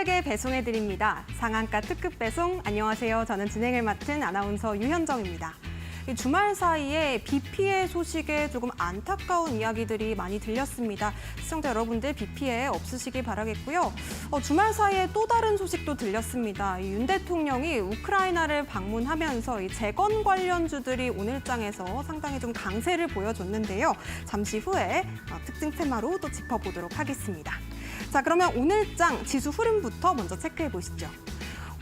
빠르게 배송해드립니다. 상한가 특급 배송, 안녕하세요. 저는 진행을 맡은 아나운서 유현정입니다. 이 주말 사이에 비 피해 소식에 조금 안타까운 이야기들이 많이 들렸습니다. 시청자 여러분들 비 피해 없으시길 바라겠고요. 주말 사이에 또 다른 소식도 들렸습니다. 윤 대통령이 우크라이나를 방문하면서 이 재건 관련주들이 오늘장에서 상당히 좀 강세를 보여줬는데요. 잠시 후에 특징 테마로 또 짚어보도록 하겠습니다. 자, 그러면 오늘장 지수 흐름부터 먼저 체크해 보시죠.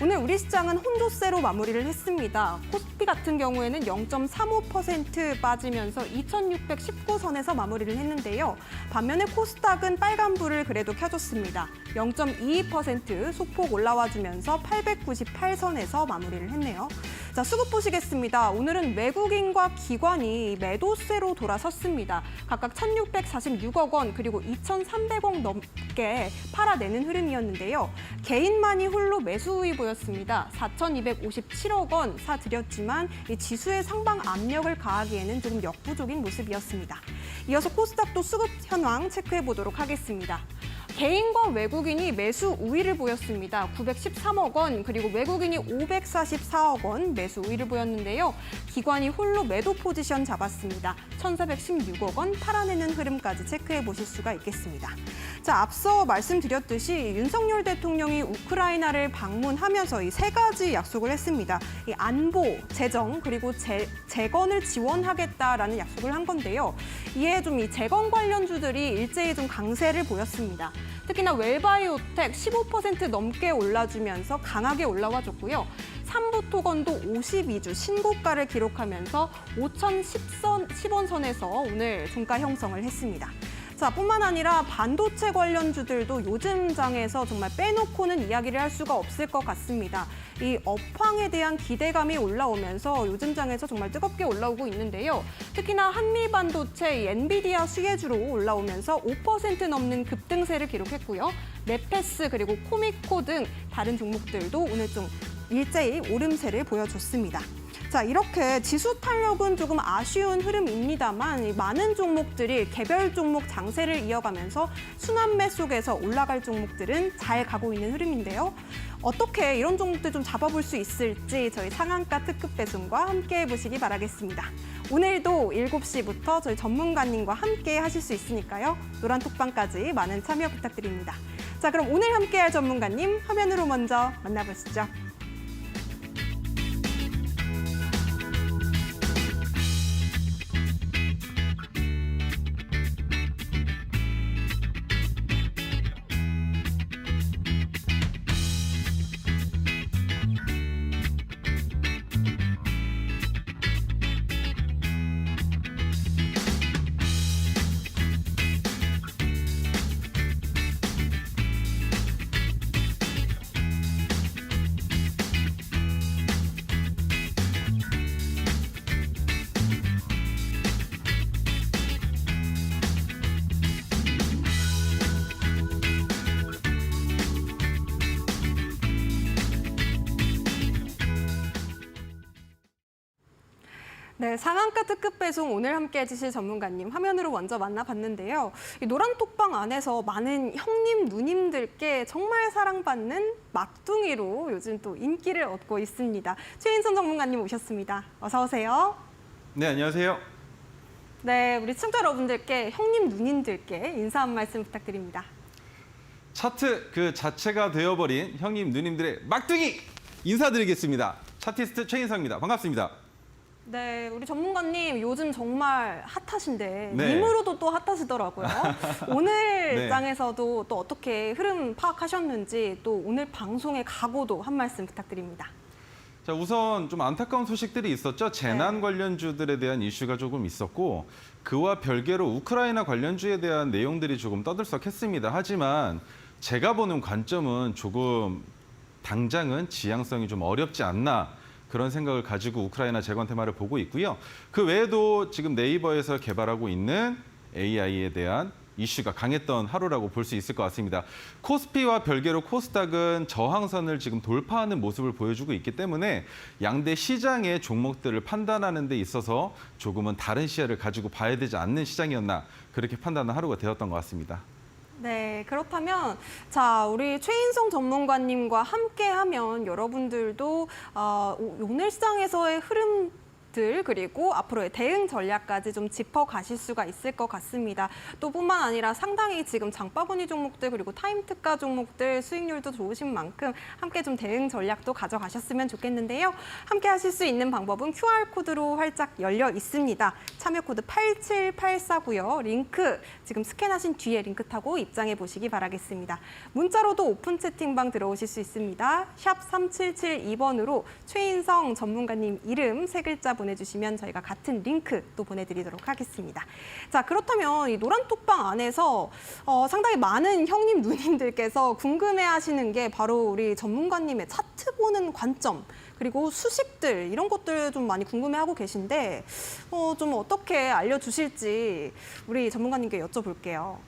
오늘 우리 시장은 혼조세로 마무리를 했습니다. 코스피 같은 경우에는 0.35% 빠지면서 2,619선에서 마무리를 했는데요. 반면에 코스닥은 빨간불을 그래도 켜줬습니다. 0.22% 소폭 올라와주면서 898선에서 마무리를 했네요. 자, 수급 보시겠습니다. 오늘은 외국인과 기관이 매도세로 돌아섰습니다. 각각 1,646억 원 그리고 2,300억 넘게 팔아내는 흐름이었는데요. 개인만이 홀로 매수 우위 보였습니다. 4,257억 원 사들였지만 이 지수의 상방 압력을 가하기에는 조금 역부족인 모습이었습니다. 이어서 코스닥도 수급 현황 체크해 보도록 하겠습니다. 개인과 외국인이 매수 우위를 보였습니다. 913억 원, 그리고 외국인이 544억 원 매수 우위를 보였는데요. 기관이 홀로 매도 포지션 잡았습니다. 1,416억 원 팔아내는 흐름까지 체크해 보실 수가 있겠습니다. 자, 앞서 말씀드렸듯이 윤석열 대통령이 우크라이나를 방문하면서 이 세 가지 약속을 했습니다. 이 안보, 재정, 그리고 재건을 지원하겠다라는 약속을 한 건데요. 이에 좀 이 재건 관련주들이 일제히 좀 강세를 보였습니다. 특히나 웰바이오텍 15% 넘게 올라주면서 강하게 올라와줬고요. 삼부토건도 52주 신고가를 기록하면서 5,010원 선에서 오늘 종가 형성을 했습니다. 자, 뿐만 아니라 반도체 관련주들도 요즘 장에서 정말 빼놓고는 이야기를 할 수가 없을 것 같습니다. 이 업황에 대한 기대감이 올라오면서 요즘 장에서 정말 뜨겁게 올라오고 있는데요. 특히나 한미 반도체 엔비디아 수혜주로 올라오면서 5% 넘는 급등세를 기록했고요. 네페스 그리고 코미코 등 다른 종목들도 오늘 좀 일제히 오름세를 보여줬습니다. 자, 이렇게 지수 탄력은 조금 아쉬운 흐름입니다만 많은 종목들이 개별 종목 장세를 이어가면서 순환매 속에서 올라갈 종목들은 잘 가고 있는 흐름인데요. 어떻게 이런 종목들 좀 잡아볼 수 있을지 저희 상한가 특급 배송과 함께 해보시기 바라겠습니다. 오늘도 7시부터 저희 전문가님과 함께 하실 수 있으니까요. 노란톡방까지 많은 참여 부탁드립니다. 자, 그럼 오늘 함께할 전문가님 화면으로 먼저 만나보시죠. 네, 상한가 특급 배송 오늘 함께 해주실 전문가님 화면으로 먼저 만나봤는데요. 이 노란톡방 안에서 많은 형님, 누님들께 정말 사랑받는 막둥이로 요즘 또 인기를 얻고 있습니다. 최인선 전문가님 오셨습니다. 어서 오세요. 네, 안녕하세요. 네, 우리 시청자 여러분들께 형님, 누님들께 인사 한 말씀 부탁드립니다. 차트 그 자체가 되어버린 형님, 누님들의 막둥이 인사드리겠습니다. 차티스트 최인성입니다. 반갑습니다. 네, 우리 전문가님 요즘 정말 핫하신데 네. 님으로도 또 핫하시더라고요. 오늘 네. 장에서도 또 어떻게 흐름 파악하셨는지 또 오늘 방송의 각오도 한 말씀 부탁드립니다. 자, 우선 좀 안타까운 소식들이 있었죠. 재난 네. 관련주들에 대한 이슈가 조금 있었고 그와 별개로 우크라이나 관련주에 대한 내용들이 조금 떠들썩했습니다. 하지만 제가 보는 관점은 조금 당장은 지향성이 좀 어렵지 않나 그런 생각을 가지고 우크라이나 재건 테마를 보고 있고요. 그 외에도 지금 네이버에서 개발하고 있는 AI에 대한 이슈가 강했던 하루라고 볼 수 있을 것 같습니다. 코스피와 별개로 코스닥은 저항선을 지금 돌파하는 모습을 보여주고 있기 때문에 양대 시장의 종목들을 판단하는 데 있어서 조금은 다른 시야를 가지고 봐야 되지 않는 시장이었나 그렇게 판단하는 하루가 되었던 것 같습니다. 네, 그렇다면 자, 우리 최인성 전문가님과 함께하면 여러분들도 오늘 시장에서의 흐름들 그리고 앞으로의 대응 전략까지 좀 짚어가실 수가 있을 것 같습니다. 또 뿐만 아니라 상당히 지금 장바구니 종목들 그리고 타임 특가 종목들 수익률도 좋으신 만큼 함께 좀 대응 전략도 가져가셨으면 좋겠는데요. 함께 하실 수 있는 방법은 QR코드로 활짝 열려 있습니다. 참여 코드 87849요. 링크 지금 스캔하신 뒤에 링크 타고 입장해 보시기 바라겠습니다. 문자로도 오픈 채팅방 들어오실 수 있습니다. 샵 3772번으로 최인성 전문가님 이름 세 글자 보내주시면 저희가 같은 링크 또 보내드리도록 하겠습니다. 자, 그렇다면 이 노란톡방 안에서 상당히 많은 형님, 누님들께서 궁금해하시는 게 바로 우리 전문가님의 차트 보는 관점 그리고 수식들 이런 것들 좀 많이 궁금해하고 계신데 좀 어떻게 알려주실지 우리 전문가님께 여쭤볼게요.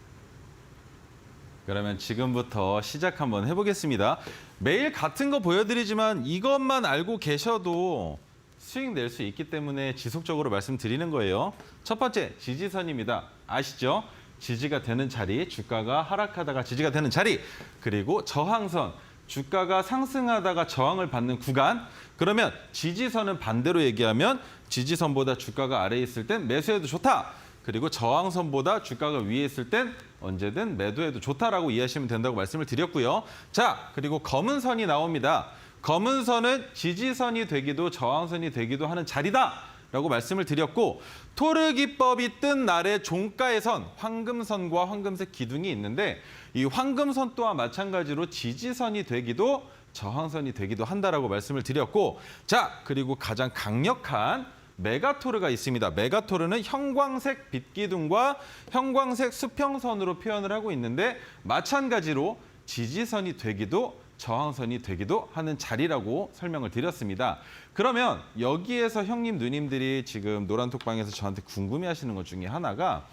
그러면 지금부터 시작 한번 해보겠습니다. 매일 같은 거 보여드리지만 이것만 알고 계셔도 수익 낼 수 있기 때문에 지속적으로 말씀드리는 거예요. 첫 번째, 지지선입니다. 아시죠? 지지가 되는 자리, 주가가 하락하다가 지지가 되는 자리, 그리고 저항선, 주가가 상승하다가 저항을 받는 구간. 그러면 지지선은 반대로 얘기하면 지지선보다 주가가 아래에 있을 땐 매수해도 좋다. 그리고 저항선보다 주가가 위에 있을 땐 언제든 매도해도 좋다라고 이해하시면 된다고 말씀을 드렸고요. 자, 그리고 검은 선이 나옵니다. 검은 선은 지지선이 되기도 저항선이 되기도 하는 자리다라고 말씀을 드렸고 토르 기법이 뜬 날의 종가의 선, 황금선과 황금색 기둥이 있는데 이 황금선 또한 마찬가지로 지지선이 되기도 저항선이 되기도 한다라고 말씀을 드렸고 자, 그리고 가장 강력한 메가토르가 있습니다. 메가토르는 형광색 빛기둥과 형광색 수평선으로 표현을 하고 있는데 마찬가지로 지지선이 되기도 저항선이 되기도 하는 자리라고 설명을 드렸습니다. 그러면 여기에서 형님, 누님들이 지금 노란톡방에서 저한테 궁금해하시는 것 중에 하나가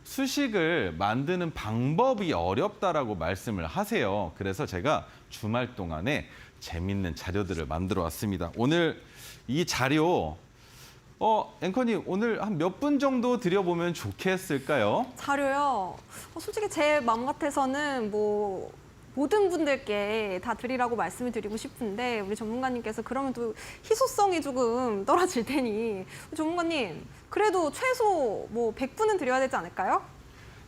수식을 만드는 방법이 어렵다라고 말씀을 하세요. 그래서 제가 주말 동안에 재밌는 자료들을 만들어 왔습니다. 오늘 이 자료 앵커님 오늘 한 몇 분 정도 드려보면 좋겠을까요? 자료요. 솔직히 제 마음 같아서는 모든 분들께 다 드리라고 말씀을 드리고 싶은데 우리 전문가님께서 그러면 또 희소성이 조금 떨어질 테니 전문가님 그래도 최소 100분은 드려야 되지 않을까요?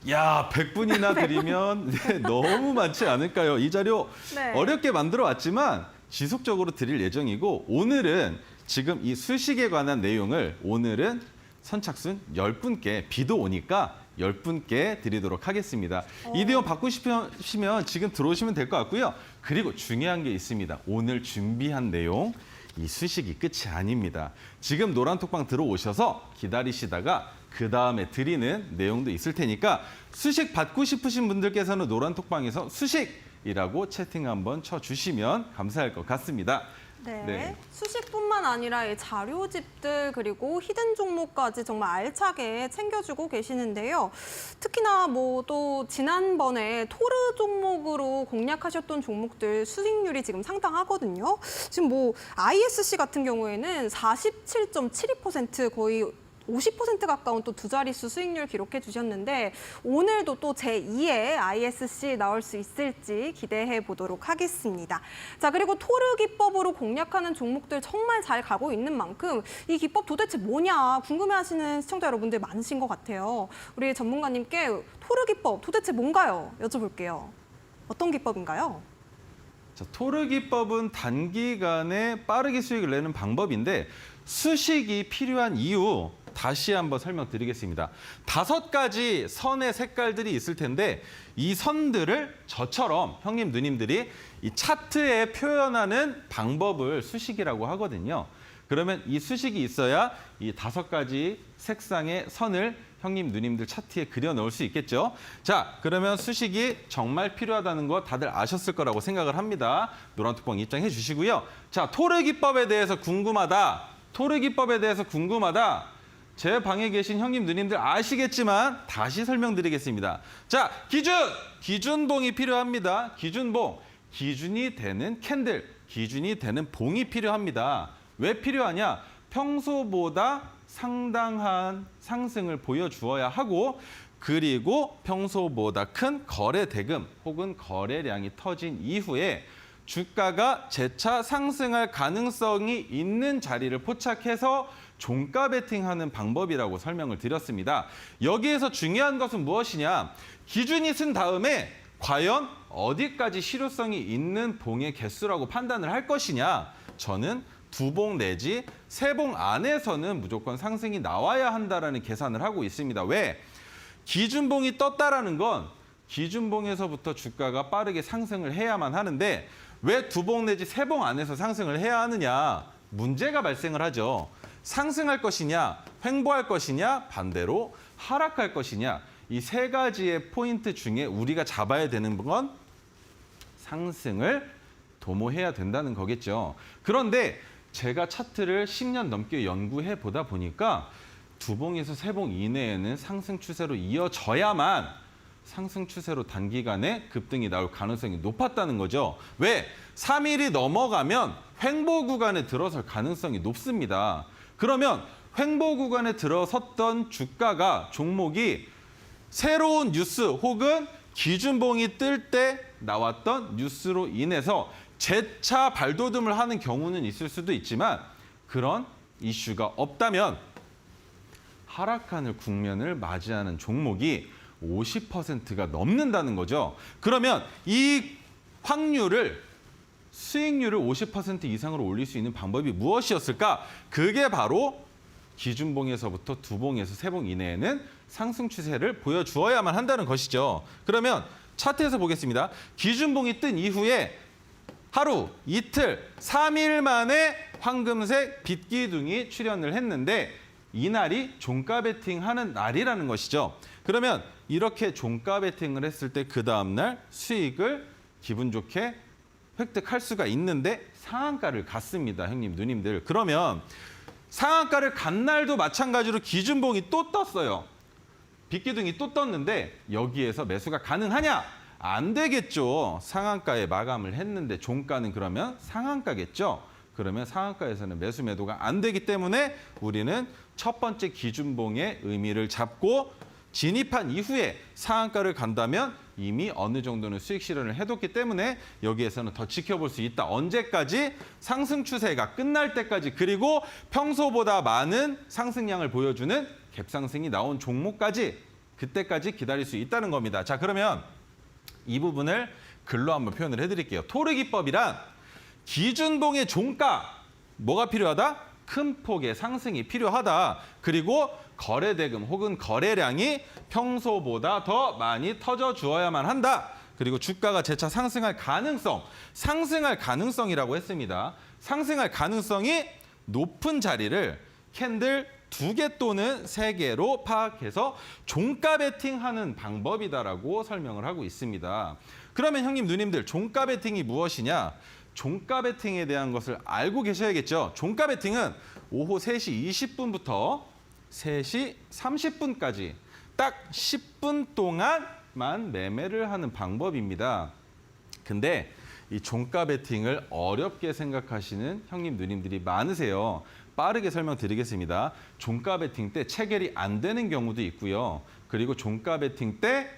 야, 100분이나 드리면 네, 너무 많지 않을까요? 이 자료 네. 어렵게 만들어 왔지만 지속적으로 드릴 예정이고 오늘은 지금 이 수식에 관한 내용을 오늘은 선착순 10분께 비도 오니까 10분께 드리도록 하겠습니다. 이 내용 받고 싶으시면 지금 들어오시면 될 것 같고요. 그리고 중요한 게 있습니다. 오늘 준비한 내용, 이 수식이 끝이 아닙니다. 지금 노란톡방 들어오셔서 기다리시다가 그 다음에 드리는 내용도 있을 테니까 수식 받고 싶으신 분들께서는 노란톡방에서 수식이라고 채팅 한번 쳐주시면 감사할 것 같습니다. 네. 네. 수식뿐만 아니라 이 자료집들 그리고 히든 종목까지 정말 알차게 챙겨주고 계시는데요. 특히나 또 지난번에 토르 종목으로 공략하셨던 종목들 수익률이 지금 상당하거든요. 지금 ISC 같은 경우에는 47.72% 거의 50% 가까운 또 두 자릿수 수익률 기록해 주셨는데 오늘도 또 제2의 ISC 나올 수 있을지 기대해 보도록 하겠습니다. 자, 그리고 토르 기법으로 공략하는 종목들 정말 잘 가고 있는 만큼 이 기법 도대체 뭐냐 궁금해하시는 시청자 여러분들 많으신 것 같아요. 우리 전문가님께 토르 기법 도대체 뭔가요? 여쭤볼게요. 어떤 기법인가요? 자, 토르 기법은 단기간에 빠르게 수익을 내는 방법인데 수식이 필요한 이유 다시 한번 설명드리겠습니다. 5가지 선의 색깔들이 있을 텐데 이 선들을 저처럼 형님, 누님들이 이 차트에 표현하는 방법을 수식이라고 하거든요. 그러면 이 수식이 있어야 이 5가지 색상의 선을 형님, 누님들 차트에 그려 넣을 수 있겠죠. 자, 그러면 수식이 정말 필요하다는 거 다들 아셨을 거라고 생각을 합니다. 노란톡방 입장해 주시고요. 자, 토르 기법에 대해서 궁금하다. 토르 기법에 대해서 궁금하다. 제 방에 계신 형님, 누님들 아시겠지만 다시 설명드리겠습니다. 자, 기준봉이 필요합니다. 기준봉, 기준이 되는 캔들, 기준이 되는 봉이 필요합니다. 왜 필요하냐? 평소보다 상당한 상승을 보여주어야 하고 그리고 평소보다 큰 거래 대금 혹은 거래량이 터진 이후에 주가가 재차 상승할 가능성이 있는 자리를 포착해서 종가 베팅하는 방법이라고 설명을 드렸습니다. 여기에서 중요한 것은 무엇이냐? 기준이 쓴 다음에 과연 어디까지 실효성이 있는 봉의 개수라고 판단을 할 것이냐? 저는 2봉 내지 3봉 안에서는 무조건 상승이 나와야 한다라는 계산을 하고 있습니다. 왜? 기준봉이 떴다라는 건 기준봉에서부터 주가가 빠르게 상승을 해야만 하는데 왜 2봉 내지 3봉 안에서 상승을 해야 하느냐? 문제가 발생을 하죠. 상승할 것이냐, 횡보할 것이냐, 반대로 하락할 것이냐. 이 3가지의 포인트 중에 우리가 잡아야 되는 건 상승을 도모해야 된다는 거겠죠. 그런데 제가 차트를 10년 넘게 연구해 보다 보니까 2봉에서 3봉 이내에는 상승 추세로 이어져야만 상승 추세로 단기간에 급등이 나올 가능성이 높았다는 거죠. 왜? 3일이 넘어가면 횡보 구간에 들어설 가능성이 높습니다. 그러면 횡보 구간에 들어섰던 주가가 종목이 새로운 뉴스 혹은 기준봉이 뜰 때 나왔던 뉴스로 인해서 재차 발돋움을 하는 경우는 있을 수도 있지만 그런 이슈가 없다면 하락하는 국면을 맞이하는 종목이 50%가 넘는다는 거죠. 그러면 이 확률을 수익률을 50% 이상으로 올릴 수 있는 방법이 무엇이었을까? 그게 바로 기준봉에서부터 2봉에서 3봉 이내에는 상승 추세를 보여주어야만 한다는 것이죠. 그러면 차트에서 보겠습니다. 기준봉이 뜬 이후에 하루, 이틀, 3일 만에 황금색 빛기둥이 출현을 했는데 이날이 종가 베팅하는 날이라는 것이죠. 그러면 이렇게 종가 베팅을 했을 때 그 다음날 수익을 기분 좋게 획득할 수가 있는데 상한가를 갔습니다. 형님, 누님들. 그러면 상한가를 간 날도 마찬가지로 기준봉이 또 떴어요. 빛기둥이 또 떴는데 여기에서 매수가 가능하냐? 안 되겠죠. 상한가에 마감을 했는데 종가는 그러면 상한가겠죠. 그러면 상한가에서는 매수 매도가 안 되기 때문에 우리는 첫 번째 기준봉의 의미를 잡고 진입한 이후에 상한가를 간다면 이미 어느 정도는 수익 실현을 해뒀기 때문에 여기에서는 더 지켜볼 수 있다. 언제까지? 상승 추세가 끝날 때까지, 그리고 평소보다 많은 상승량을 보여주는 갭상승이 나온 종목까지, 그때까지 기다릴 수 있다는 겁니다. 자, 그러면 이 부분을 글로 한번 표현을 해드릴게요. 토르기법이란 기준봉의 종가, 뭐가 필요하다? 큰 폭의 상승이 필요하다. 그리고 거래대금 혹은 거래량이 평소보다 더 많이 터져 주어야만 한다. 그리고 주가가 재차 상승할 가능성, 상승할 가능성이라고 했습니다. 상승할 가능성이 높은 자리를 캔들 2개 또는 3개로 파악해서 종가 베팅하는 방법이다라고 설명을 하고 있습니다. 그러면 형님, 누님들, 종가 베팅이 무엇이냐? 종가 베팅에 대한 것을 알고 계셔야겠죠. 종가 베팅은 오후 3시 20분부터 3시 30분까지 딱 10분 동안만 매매를 하는 방법입니다. 근데 이 종가 베팅을 어렵게 생각하시는 형님, 누님들이 많으세요. 빠르게 설명드리겠습니다. 종가 베팅 때 체결이 안 되는 경우도 있고요. 그리고 종가 베팅 때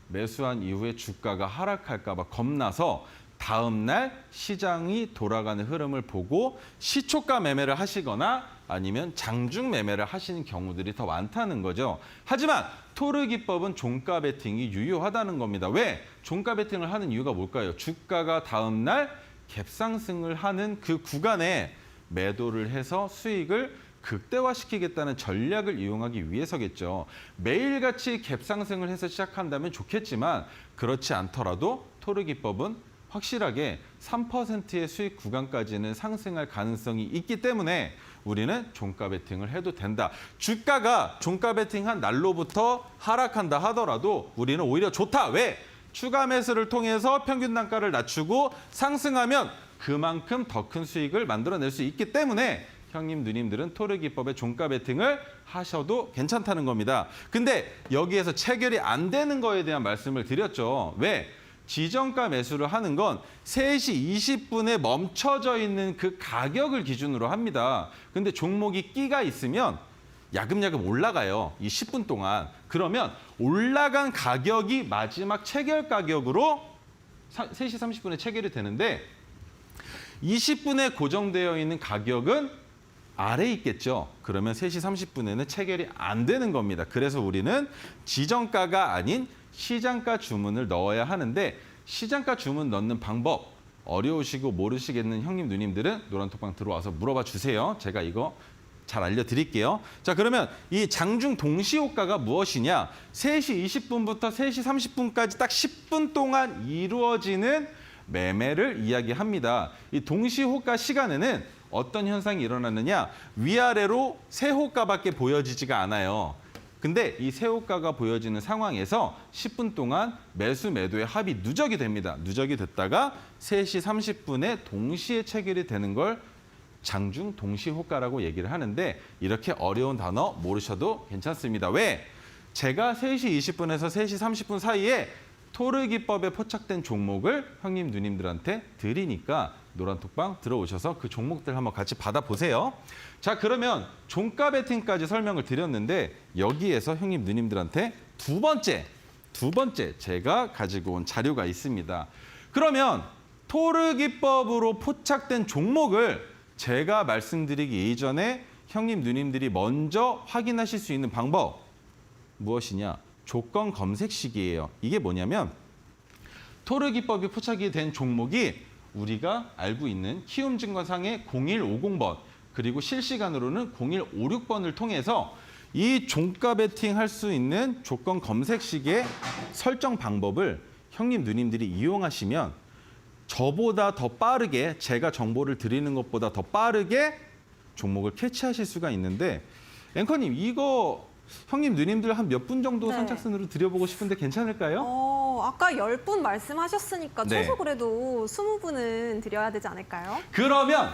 매수한 이후에 주가가 하락할까 봐 겁나서 다음 날 시장이 돌아가는 흐름을 보고 시초가 매매를 하시거나 아니면 장중 매매를 하시는 경우들이 더 많다는 거죠. 하지만 토르 기법은 종가 베팅이 유효하다는 겁니다. 왜? 종가 베팅을 하는 이유가 뭘까요? 주가가 다음 날 갭상승을 하는 그 구간에 매도를 해서 수익을 극대화시키겠다는 전략을 이용하기 위해서겠죠. 매일같이 갭상승을 해서 시작한다면 좋겠지만 그렇지 않더라도 토르 기법은 확실하게 3%의 수익 구간까지는 상승할 가능성이 있기 때문에 우리는 종가 베팅을 해도 된다. 주가가 종가 베팅한 날로부터 하락한다 하더라도 우리는 오히려 좋다. 왜? 추가 매수를 통해서 평균 단가를 낮추고 상승하면 그만큼 더 큰 수익을 만들어낼 수 있기 때문에 형님, 누님들은 토르 기법의 종가 베팅을 하셔도 괜찮다는 겁니다. 근데 여기에서 체결이 안 되는 거에 대한 말씀을 드렸죠. 왜? 지정가 매수를 하는 건 3시 20분에 멈춰져 있는 그 가격을 기준으로 합니다. 근데 종목이 끼가 있으면 야금야금 올라가요. 이 10분 동안. 그러면 올라간 가격이 마지막 체결 가격으로 3시 30분에 체결이 되는데 20분에 고정되어 있는 가격은 아래에 있겠죠. 그러면 3시 30분에는 체결이 안 되는 겁니다. 그래서 우리는 지정가가 아닌 시장가 주문을 넣어야 하는데 시장가 주문 넣는 방법 어려우시고 모르시겠는 형님 누님들은 노란톡방 들어와서 물어봐 주세요. 제가 이거 잘 알려드릴게요. 자, 그러면 이 장중 동시호가가 무엇이냐? 3시 20분부터 3시 30분까지 딱 10분 동안 이루어지는 매매를 이야기합니다. 이 동시호가 시간에는 어떤 현상이 일어나느냐? 위아래로 세 호가밖에 보여지지가 않아요. 근데 이 세 호가가 보여지는 상황에서 10분 동안 매수 매도의 합이 누적이 됩니다. 누적이 됐다가 3시 30분에 동시에 체결이 되는 걸 장중 동시호가라고 얘기를 하는데 이렇게 어려운 단어 모르셔도 괜찮습니다. 왜? 제가 3시 20분에서 3시 30분 사이에 토르기법에 포착된 종목을 형님 누님들한테 드리니까 노란톡방 들어오셔서 그 종목들 한번 같이 받아보세요. 자, 그러면 종가 베팅까지 설명을 드렸는데 여기에서 형님 누님들한테 두 번째 제가 가지고 온 자료가 있습니다. 그러면 토르기법으로 포착된 종목을 제가 말씀드리기 이전에 형님 누님들이 먼저 확인하실 수 있는 방법 무엇이냐? 조건 검색식이에요. 이게 뭐냐면 토르기법이 포착이 된 종목이 우리가 알고 있는 키움증권상의 0150번 그리고 실시간으로는 0156번을 통해서 이 종가 베팅 할 수 있는 조건 검색식의 설정 방법을 형님 누님들이 이용하시면 저보다 더 빠르게 제가 정보를 드리는 것보다 더 빠르게 종목을 캐치하실 수가 있는데 앵커님 이거 형님 누님들 한 몇 분 정도 네. 선착순으로 드려보고 싶은데 괜찮을까요? 아까 10분 말씀하셨으니까 네. 최소 그래도 20분은 드려야 되지 않을까요? 그러면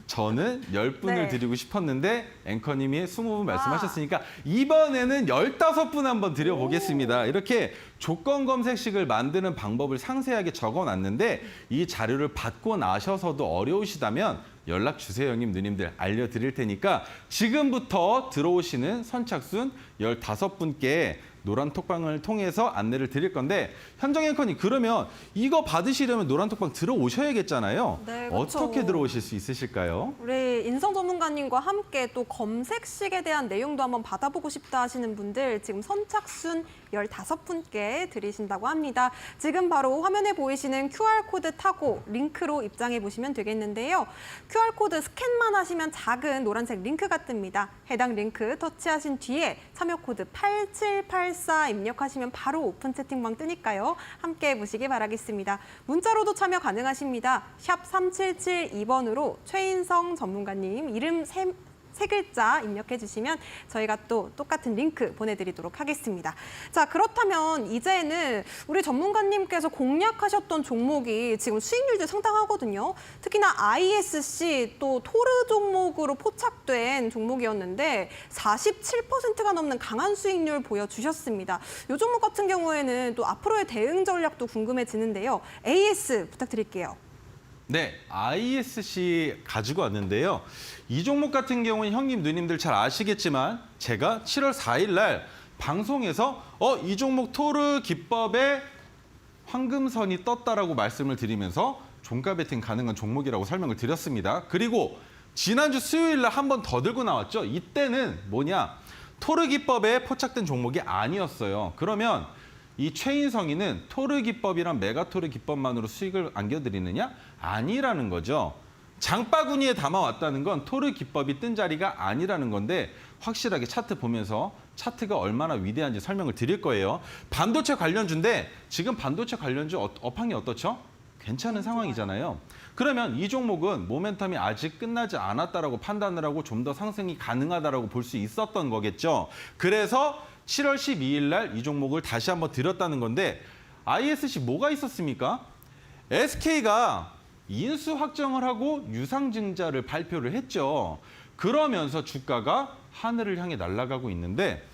저는 10분을 네. 드리고 싶었는데 앵커님이 20분 말씀하셨으니까 이번에는 15분 한번 드려보겠습니다. 이렇게 조건 검색식을 만드는 방법을 상세하게 적어놨는데 이 자료를 받고 나셔서도 어려우시다면 연락 주세요, 형님, 누님들. 알려드릴 테니까 지금부터 들어오시는 선착순 15분께 노란톡방을 통해서 안내를 드릴 건데 현정 앵커님 그러면 이거 받으시려면 노란톡방 들어오셔야겠잖아요. 네, 그렇죠. 어떻게 들어오실 수 있으실까요? 우리 인성 전문가님과 함께 또 검색식에 대한 내용도 한번 받아보고 싶다 하시는 분들 지금 선착순 15분께 드리신다고 합니다. 지금 바로 화면에 보이시는 QR코드 타고 링크로 입장해 보시면 되겠는데요. QR코드 스캔만 하시면 작은 노란색 링크가 뜹니다. 해당 링크 터치하신 뒤에 참여 코드 8784 입력하시면 바로 오픈 채팅방 뜨니까요. 함께 해보시기 바라겠습니다. 문자로도 참여 가능하십니다. 샵 3772번으로 최인성 전문가님 이름 세 글자 입력해 주시면 저희가 또 똑같은 링크 보내드리도록 하겠습니다. 자, 그렇다면 이제는 우리 전문가님께서 공략하셨던 종목이 지금 수익률도 상당하거든요. 특히나 ISC 또 토르 종목으로 포착된 종목이었는데 47%가 넘는 강한 수익률 보여주셨습니다. 이 종목 같은 경우에는 또 앞으로의 대응 전략도 궁금해지는데요. AS 부탁드릴게요. 네, ISC 가지고 왔는데요. 이 종목 같은 경우는 형님, 누님들 잘 아시겠지만 제가 7월 4일 날 방송에서 이 종목 토르 기법에 황금선이 떴다라고 말씀을 드리면서 종가 베팅 가능한 종목이라고 설명을 드렸습니다. 그리고 지난주 수요일 날 한 번 더 들고 나왔죠. 이때는 뭐냐? 토르 기법에 포착된 종목이 아니었어요. 그러면 이 최인성이는 토르 기법이랑 메가토르 기법만으로 수익을 안겨드리느냐? 아니라는 거죠. 장바구니에 담아왔다는 건 토르 기법이 뜬 자리가 아니라는 건데 확실하게 차트 보면서 차트가 얼마나 위대한지 설명을 드릴 거예요. 반도체 관련주인데 지금 반도체 관련주 업황이 어떻죠? 괜찮은 상황이잖아요. 그러면 이 종목은 모멘텀이 아직 끝나지 않았다라고 판단을 하고 좀 더 상승이 가능하다라고 볼 수 있었던 거겠죠. 그래서 7월 12일 날 이 종목을 다시 한번 드렸다는 건데 ISC 뭐가 있었습니까? SK가 인수 확정을 하고 유상증자를 발표를 했죠. 그러면서 주가가 하늘을 향해 날아가고 있는데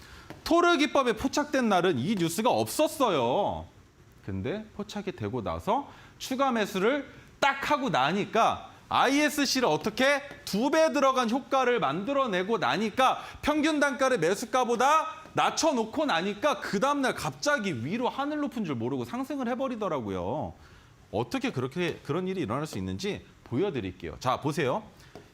토르 기법에 포착된 날은 이 뉴스가 없었어요. 근데 포착이 되고 나서 추가 매수를 딱 하고 나니까 ISC를 어떻게 2배 들어간 효과를 만들어내고 나니까 평균 단가를 매수가보다 낮춰놓고 나니까 그 다음날 갑자기 위로 하늘 높은 줄 모르고 상승을 해버리더라고요. 어떻게 그런 일이 일어날 수 있는지 보여드릴게요. 자, 보세요.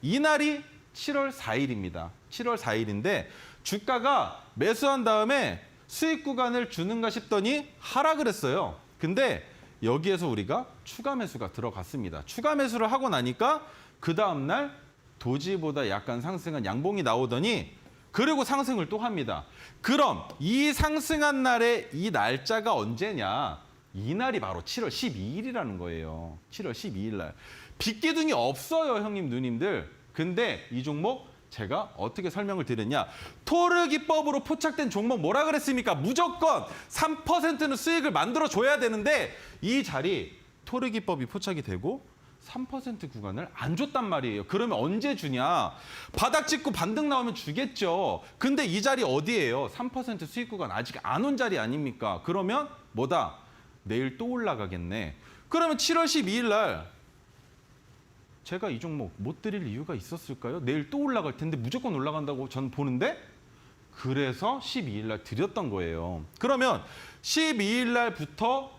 이날이 7월 4일입니다. 7월 4일인데 주가가 매수한 다음에 수익 구간을 주는가 싶더니 하락을 했어요. 근데 여기에서 우리가 추가 매수가 들어갔습니다. 추가 매수를 하고 나니까 그 다음날 도지보다 약간 상승한 양봉이 나오더니 그리고 상승을 또 합니다. 그럼 이 상승한 날의 이 날짜가 언제냐? 이날이 바로 7월 12일이라는 거예요. 7월 12일 날. 빗기둥이 없어요, 형님, 누님들. 근데 이 종목 제가 어떻게 설명을 드렸냐. 토르 기법으로 포착된 종목 뭐라 그랬습니까? 무조건 3%는 수익을 만들어줘야 되는데 이 자리 토르 기법이 포착이 되고 3% 구간을 안 줬단 말이에요. 그러면 언제 주냐? 바닥 찍고 반등 나오면 주겠죠. 근데 이 자리 어디예요? 3% 수익 구간 아직 안 온 자리 아닙니까? 그러면 뭐다? 내일 또 올라가겠네. 그러면 7월 12일 날 제가 이 종목 못 드릴 이유가 있었을까요? 내일 또 올라갈 텐데 무조건 올라간다고 저는 보는데 그래서 12일 날 드렸던 거예요. 그러면 12일 날부터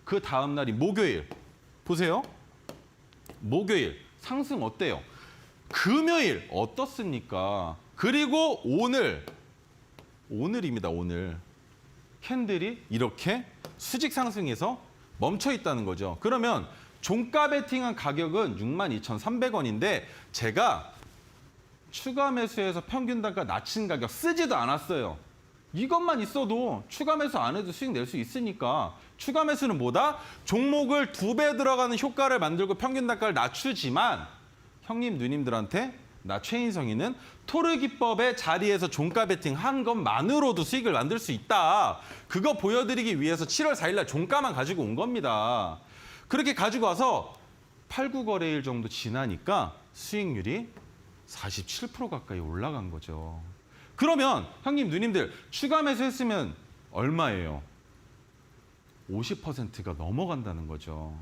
그 다음 날이 목요일. 보세요. 목요일 상승 어때요? 금요일 어떻습니까? 그리고 오늘입니다. 오늘 캔들이 이렇게 수직 상승해서 멈춰 있다는 거죠. 그러면 종가 베팅한 가격은 62,300원인데 제가 추가 매수해서 평균 단가 낮춘 가격 쓰지도 않았어요. 이것만 있어도 추가 매수 안 해도 수익 낼 수 있으니까. 추가 매수는 뭐다? 종목을 2배 들어가는 효과를 만들고 평균 단가를 낮추지만 형님 누님들한테 나 최인성이는 토르 기법의 자리에서 종가 베팅 한 것만으로도 수익을 만들 수 있다. 그거 보여드리기 위해서 7월 4일 날 종가만 가지고 온 겁니다. 그렇게 가지고 와서 8, 9거래일 정도 지나니까 수익률이 47% 가까이 올라간 거죠. 그러면 형님 누님들 추가 매수했으면 얼마예요? 50%가 넘어간다는 거죠.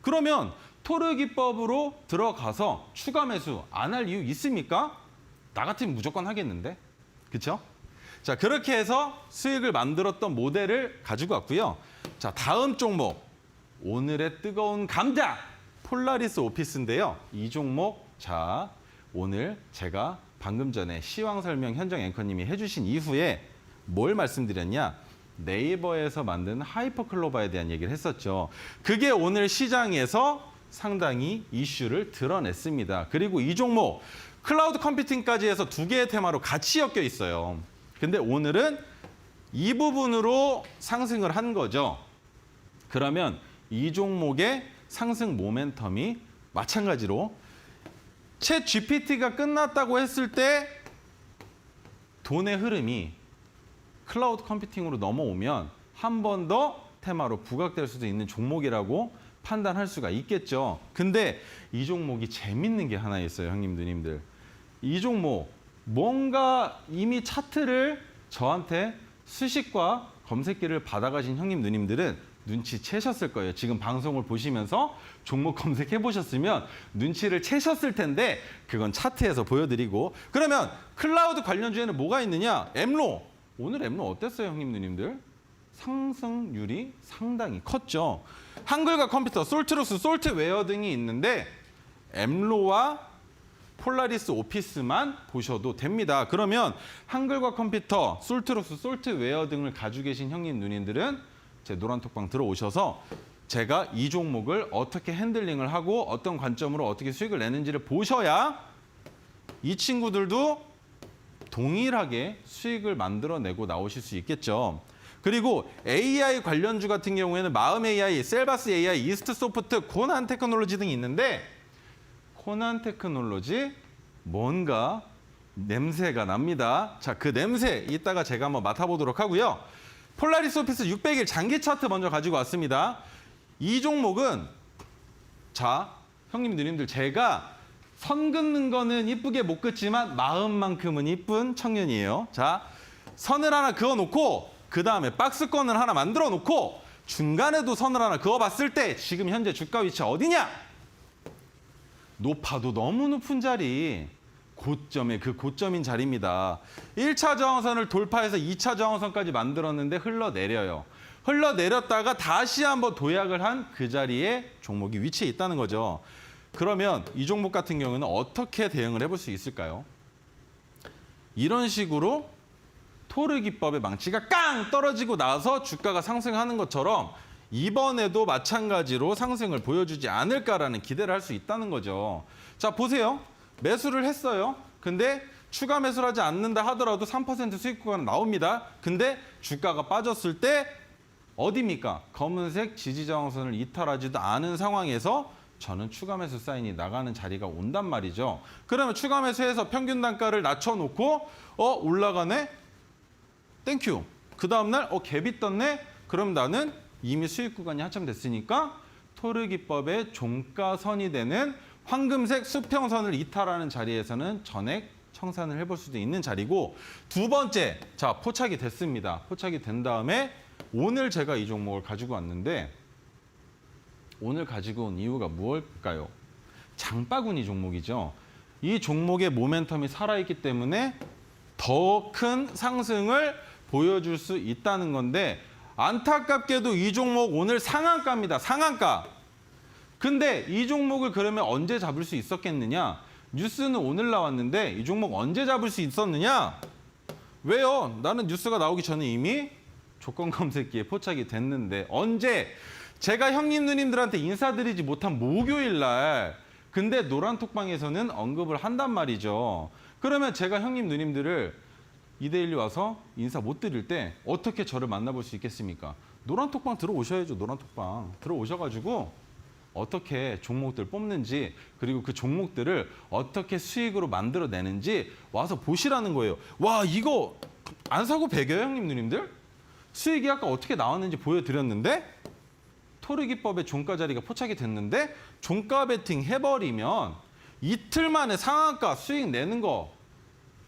그러면 토르 기법으로 들어가서 추가 매수 안 할 이유 있습니까? 나 같으면 무조건 하겠는데. 그렇죠? 자, 그렇게 해서 수익을 만들었던 모델을 가지고 왔고요. 자, 다음 종목. 오늘의 뜨거운 감자. 폴라리스 오피스인데요. 이 종목 자, 오늘 제가 방금 전에 시황 설명 현장 앵커님이 해주신 이후에 뭘 말씀드렸냐? 네이버에서 만든 하이퍼클로바에 대한 얘기를 했었죠. 그게 오늘 시장에서 상당히 이슈를 드러냈습니다. 그리고 이 종목 클라우드 컴퓨팅까지 해서 2개의 테마로 같이 엮여 있어요. 근데 오늘은 이 부분으로 상승을 한 거죠. 그러면 이 종목의 상승 모멘텀이 마찬가지로 챗 GPT가 끝났다고 했을 때 돈의 흐름이 클라우드 컴퓨팅으로 넘어오면 한 번 더 테마로 부각될 수도 있는 종목이라고 판단할 수가 있겠죠. 근데 이 종목이 재밌는 게 하나 있어요, 형님, 누님들. 이 종목 뭔가 이미 차트를 저한테 수식과 검색기를 받아가신 형님, 누님들은 눈치채셨을 거예요. 지금 방송을 보시면서 종목 검색해 보셨으면 눈치를 채셨을 텐데 그건 차트에서 보여드리고. 그러면 클라우드 관련주에는 뭐가 있느냐? 엠로. 오늘 엠로 어땠어요, 형님, 누님들? 상승률이 상당히 컸죠. 한글과 컴퓨터, 솔트룩스, 솔트웨어 등이 있는데 엠로와 폴라리스 오피스만 보셔도 됩니다. 그러면 한글과 컴퓨터, 솔트룩스, 솔트웨어 등을 가지고 계신 형님, 누님들은 제 노란톡방 들어오셔서 제가 이 종목을 어떻게 핸들링을 하고 어떤 관점으로 어떻게 수익을 내는지를 보셔야 이 친구들도 동일하게 수익을 만들어내고 나오실 수 있겠죠. 그리고 AI 관련주 같은 경우에는 마음 AI, 셀바스 AI, 이스트 소프트, 코난 테크놀로지 등이 있는데 코난 테크놀로지 뭔가 냄새가 납니다. 자, 그 냄새 이따가 제가 한번 맡아보도록 하고요. 폴라리스 오피스 600일 장기 차트 먼저 가지고 왔습니다. 이 종목은 자, 형님 누님들 제가 선 긋는 거는 이쁘게 못 긋지만 마음만큼은 이쁜 청년이에요. 자, 선을 하나 그어놓고 그 다음에 박스권을 하나 만들어 놓고 중간에도 선을 하나 그어봤을 때 지금 현재 주가 위치 어디냐? 높아도 너무 높은 자리, 고점의 그 고점인 자리입니다. 1차 저항선을 돌파해서 2차 저항선까지 만들었는데 흘러내려요. 흘러내렸다가 다시 한번 도약을 한 그 자리에 종목이 위치해 있다는 거죠. 그러면 이 종목 같은 경우는 어떻게 대응을 해볼 수 있을까요? 이런 식으로 토르 기법의 망치가 깡 떨어지고 나서 주가가 상승하는 것처럼 이번에도 마찬가지로 상승을 보여주지 않을까라는 기대를 할 수 있다는 거죠. 자, 보세요. 매수를 했어요. 근데 추가 매수를 하지 않는다 하더라도 3% 수익 구간 나옵니다. 근데 주가가 빠졌을 때 어디입니까? 검은색 지지저항선을 이탈하지도 않은 상황에서 저는 추가 매수 사인이 나가는 자리가 온단 말이죠. 그러면 추가 매수해서 평균 단가를 낮춰놓고 올라가네? 땡큐. 그 다음날 갭이 떴네? 그럼 나는 이미 수익 구간이 한참 됐으니까 토르 기법의 종가선이 되는 황금색 수평선을 이탈하는 자리에서는 전액 청산을 해볼 수도 있는 자리고, 두 번째, 자, 포착이 됐습니다. 포착이 된 다음에 오늘 제가 이 종목을 가지고 왔는데 오늘 가지고 온 이유가 무엇일까요? 장바구니 종목이죠. 이 종목의 모멘텀이 살아있기 때문에 더 큰 상승을 보여줄 수 있다는 건데, 안타깝게도 이 종목 오늘 상한가입니다. 상한가. 근데 이 종목을 그러면 언제 잡을 수 있었겠느냐? 뉴스는 오늘 나왔는데 이 종목 언제 잡을 수 있었느냐? 왜요? 나는 뉴스가 나오기 전에 이미 조건 검색기에 포착이 됐는데, 언제? 제가 형님 누님들한테 인사드리지 못한 목요일 날, 근데 노란톡방에서는 언급을 한단 말이죠. 그러면 제가 형님 누님들을 2대1로 와서 인사 못 드릴 때 어떻게 저를 만나볼 수 있겠습니까? 노란톡방 들어오셔야죠. 노란톡방 들어오셔가지고 어떻게 종목들 뽑는지, 그리고 그 종목들을 어떻게 수익으로 만들어내는지 와서 보시라는 거예요. 와, 이거 안 사고 배겨요, 형님 누님들? 수익이 아까 어떻게 나왔는지 보여드렸는데 토르 기법의 종가 자리가 포착이 됐는데 종가 베팅 해버리면 이틀 만에 상한가 수익 내는 거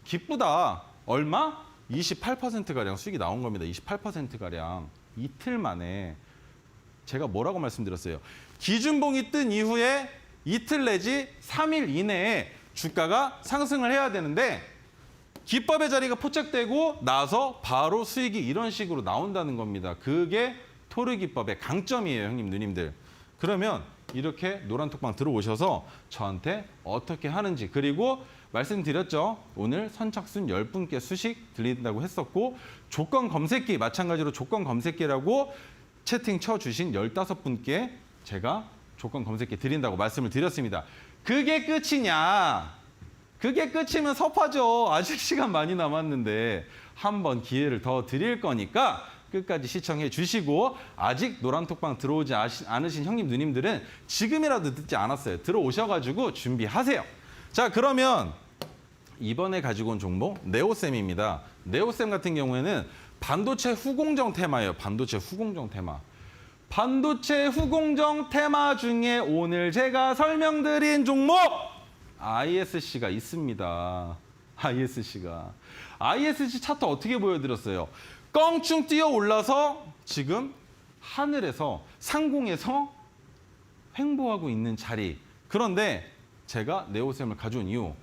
기쁘다. 얼마? 28%가량 수익이 나온 겁니다. 28%가량. 이틀 만에. 제가 뭐라고 말씀드렸어요? 기준봉이 뜬 이후에 이틀 내지 3일 이내에 주가가 상승을 해야 되는데 기법의 자리가 포착되고 나서 바로 수익이 이런 식으로 나온다는 겁니다. 그게 토르 기법의 강점이에요, 형님 누님들. 그러면 이렇게 노란톡방 들어오셔서 저한테 어떻게 하는지, 그리고 말씀드렸죠. 오늘 선착순 10분께 수식 드린다고 했었고, 조건 검색기 마찬가지로 조건 검색기라고 채팅 쳐주신 15분께 제가 조건 검색기 드린다고 말씀을 드렸습니다. 그게 끝이냐? 그게 끝이면 섭하죠. 아직 시간 많이 남았는데 한 번 기회를 더 드릴 거니까 끝까지 시청해 주시고, 아직 노란톡방 들어오지 않으신 형님 누님들은 지금이라도 늦지 않았어요. 들어오셔가지고 준비하세요. 자, 그러면 이번에 가지고 온 종목 네오셈입니다. 네오셈 같은 경우에는 반도체 후공정 테마예요. 반도체 후공정 테마. 반도체 후공정 테마 중에 오늘 제가 설명드린 종목 ISC가 있습니다. ISC 차트 어떻게 보여드렸어요? 껑충 뛰어 올라서 지금 하늘에서 상공에서 횡보하고 있는 자리. 그런데 제가 네오셈을 가져온 이유,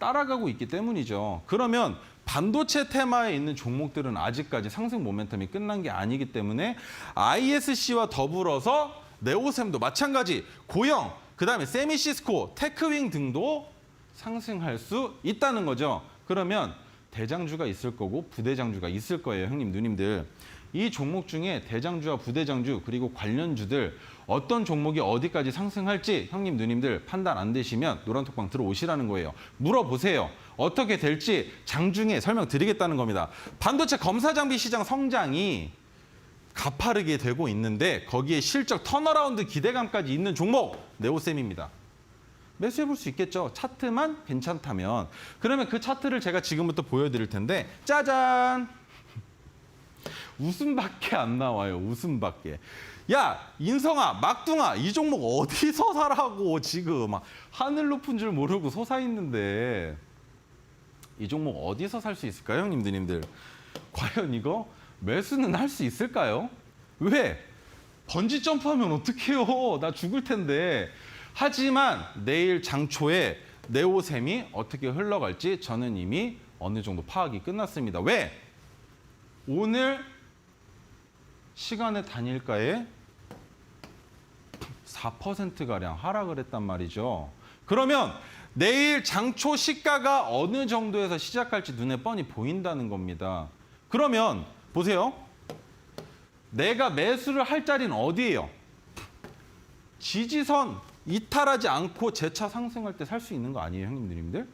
따라가고 있기 때문이죠. 그러면 반도체 테마에 있는 종목들은 아직까지 상승 모멘텀이 끝난 게 아니기 때문에 ISC와 더불어서 네오셈도 마찬가지, 고영, 그다음에 세미시스코, 테크윙 등도 상승할 수 있다는 거죠. 그러면 대장주가 있을 거고 부대장주가 있을 거예요, 형님 누님들. 이 종목 중에 대장주와 부대장주 그리고 관련주들 어떤 종목이 어디까지 상승할지 형님 누님들 판단 안 되시면 노란톡방 들어오시라는 거예요. 물어보세요. 어떻게 될지 장중에 설명드리겠다는 겁니다. 반도체 검사 장비 시장 성장이 가파르게 되고 있는데 거기에 실적 턴어라운드 기대감까지 있는 종목 네오셈입니다. 매수해볼 수 있겠죠. 차트만 괜찮다면. 그러면 그 차트를 제가 지금부터 보여드릴 텐데, 짜잔! 웃음밖에 안 나와요. 웃음밖에. 야, 인성아, 막둥아, 이 종목 어디서 사라고 지금 하늘 높은 줄 모르고 솟아있는데 이 종목 어디서 살 수 있을까요, 형님들? 과연 이거 매수는 할 수 있을까요? 왜? 번지 점프하면 어떡해요? 나 죽을 텐데. 하지만 내일 장초에 네오셈이 어떻게 흘러갈지 저는 이미 어느 정도 파악이 끝났습니다. 왜? 오늘 시간의 단일가에 4%가량 하락을 했단 말이죠. 그러면 내일 장초 시가가 어느 정도에서 시작할지 눈에 뻔히 보인다는 겁니다. 그러면 보세요. 내가 매수를 할 자리는 어디예요? 지지선 이탈하지 않고 재차 상승할 때 살 수 있는 거 아니에요, 형님들님들?